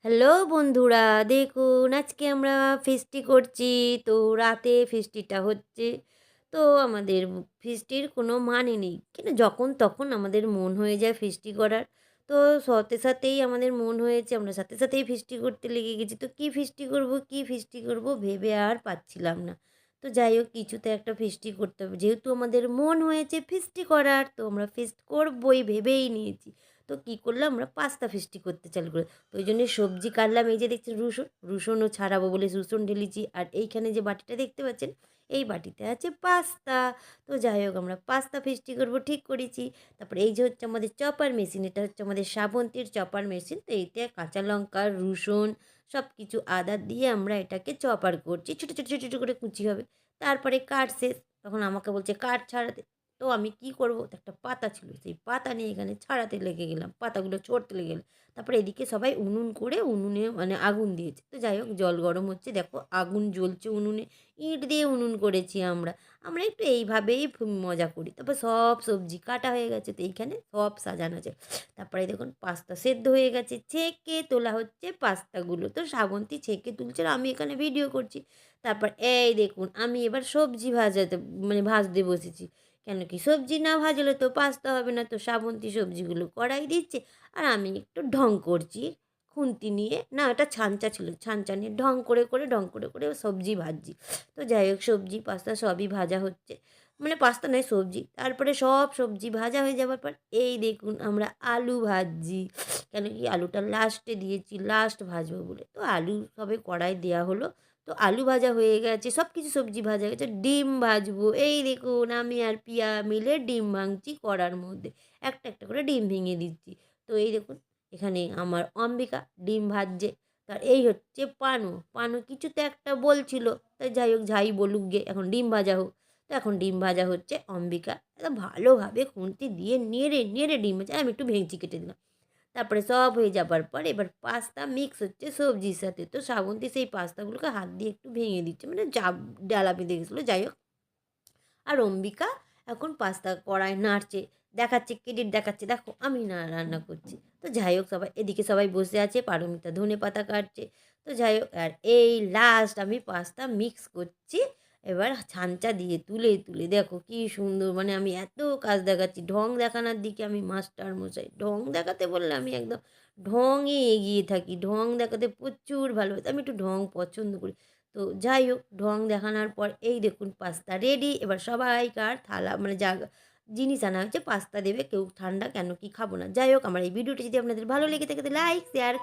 Hello বন্ধুরা, দেখুন আজকে আমরা ফিস্টি করছি। তো রাতে ফিস্টিটা হচ্ছে। তো আমাদের ফিস্টির কোনো মানে নেই, কিন্তু যখন তখন আমাদের মন হয়ে যায় ফিস্টি করার। তো সাথে সাথেই আমাদের মন হয়েছে, আমরা সাথে সাথেই ফিস্টি করতে লেগে গেছি। তো কী ফিস্টি করব কী ফিস্টি করব ভেবে আর পাচ্ছিলাম না। তো যাই হোক, কিছুতে একটা ফিস্টি করতে হবে, যেহেতু আমাদের মন হয়েছে ফিস্টি করার, তো আমরা ফিস্ট করবই ভেবেই নিয়েছি। তো কী করলাম, আমরা পাস্তা ফিস্টি করতে চালু করে। তো ওই জন্যে সবজি কাটলাম, এই যে দেখছেন রসুন, রসুনও ছাড়াবো বলে রসুন ঢেলেছি। আর এইখানে যে বাটিটা দেখতে পাচ্ছেন, এই বাটিতে আছে পাস্তা। তো যাই হোক, আমরা পাস্তা ফিস্টি করবো ঠিক করেছি। তারপরে এই যে হচ্ছে আমাদের চপার মেশিন, এটা হচ্ছে আমাদের শ্রাবন্তীর চপার মেশিন। তো এইতে কাঁচা লঙ্কা, রসুন, সব কিছু আদা দিয়ে আমরা এটাকে চপার করছি। ছোটো ছোটো ছোটো ছোটো করে কুচি হবে। তারপরে কাট শেষ, তখন আমাকে বলছে কাট ছাড়াতে। তো আমি কি করব? তো একটা পাতা ছিল, সেই পাতা নিয়ে এখানে ছাড়াতে লেগে গেলাম, পাতাগুলো ছড়তে লেগে গেল। তারপরে এদিকে সবাই উনুন করে, উনুনে মানে আগুন দিয়েছে। তো যাই হোক, জল গরম হচ্ছে, দেখো আগুন জ্বলছে উনুনে। ইঁট দিয়ে উনুন করেছি আমরা। আমরা একটু এইভাবেই মজা করি। তারপর সব সবজি কাটা হয়ে গেছে, তো এইখানে সব সাজানো আছে। তারপরে দেখুন পাস্তা সেদ্ধ হয়ে গেছে, ছেঁকে তোলা হচ্ছে পাস্তাগুলো। তো শ্রাবন্তী ছেঁকে তুলছে আর আমি এখানে ভিডিও করছি। তারপর এই দেখুন, আমি এবার সবজি ভাজাতে মানে ভাজতে বসেছি। কেন কি, সবজি না ভাজলে তো পাস্তা হবে না। তো শ্রাবন্তী সবজিগুলো কড়াই দিচ্ছে, আর আমি একটু ঢং করছি খুন্তি নিয়ে। না, ওটা ছাঁচা ছিল, ছাঁচা নিয়ে ঢং করে করে ঢং করে করে সবজি ভাজছি। তো যাই হোক, সবজি পাস্তা সবই ভাজা হচ্ছে, মানে পাস্তা নয় সবজি। তারপরে সব সবজি ভাজা হয়ে যাওয়ার পর এই দেখুন আমরা আলু ভাজছি। কেন কি, আলুটা লাস্টে দিয়েছি, লাস্ট ভাজবো বলে। তো আলু সবে কড়াই দেওয়া হলো। তো আলু ভাজা হয়ে গেছে, সব কিছু সবজি ভাজা হয়ে গেছে, ডিম ভাজবো। এই দেখুন আমি আর পিয়া মিলে ডিম ভাঙছি কড়ার মধ্যে। একটা একটা করে ডিম ভেঙে দিচ্ছি। তো এই দেখুন, এখানে আমার অম্বিকা ডিম ভাজছে। তার এই হচ্ছে পানু, পানু কিছুতে একটা বলছিল। তাই যাই হোক, যাই বলুক গে, এখন ডিম ভাজা হোক। তো এখন ডিম ভাজা হচ্ছে, অম্বিকা একদম ভালোভাবে খুন্তি দিয়ে নেড়ে নেড়ে ডিম ভাজা, আমি একটু ভেঙচি কেটে দিলাম। তারপরে সব হয়ে যাবার পর এবার পাস্তা মিক্স হচ্ছে সবজির সাথে। তো শ্রাবন্তী সেই পাস্তাগুলোকে হাত দিয়ে একটু ভেঙে দিচ্ছে, মানে ডালা বেঁধে গেছিলো, যাই হোক। আর অম্বিকা এখন পাস্তা কড়ায় নাড়ছে, দেখাচ্ছে, ক্রেডিট দেখাচ্ছে, দেখো আমি না রান্না করছি। তো যাই হোক, সবাই এদিকে সবাই বসে আছে, পারমিতা ধনেপাতা কাটছে। তো যাই হোক, আর এই লাস্ট আমি পাস্তা মিক্স করছি। এবার ছাঁচা দিয়ে তুলে তুলে দেখো কি সুন্দর, মানে আমি এত কাজ দেখাচ্ছি, ঢং দেখানোর দিকে আমি মাস্টার মশাই। ঢং দেখাতে বললে আমি একদম ঢংয়ে এগিয়ে থাকি, ঢং দেখাতে প্রচুর ভালোবাসি, আমি একটু ঢং পছন্দ করি। তো যাই হোক, ঢং দেখানোর পর এই দেখুন পাস্তা রেডি। এবার সবাইকার থালা মানে যা জিনিস আনা হয়েছে পাস্তা দেবে, কেউ ঠান্ডা, কেন কি খাবো না। যাই হোক, আমার এই ভিডিওটি যদি আপনাদের ভালো লেগে থাকে, লাইক শেয়ার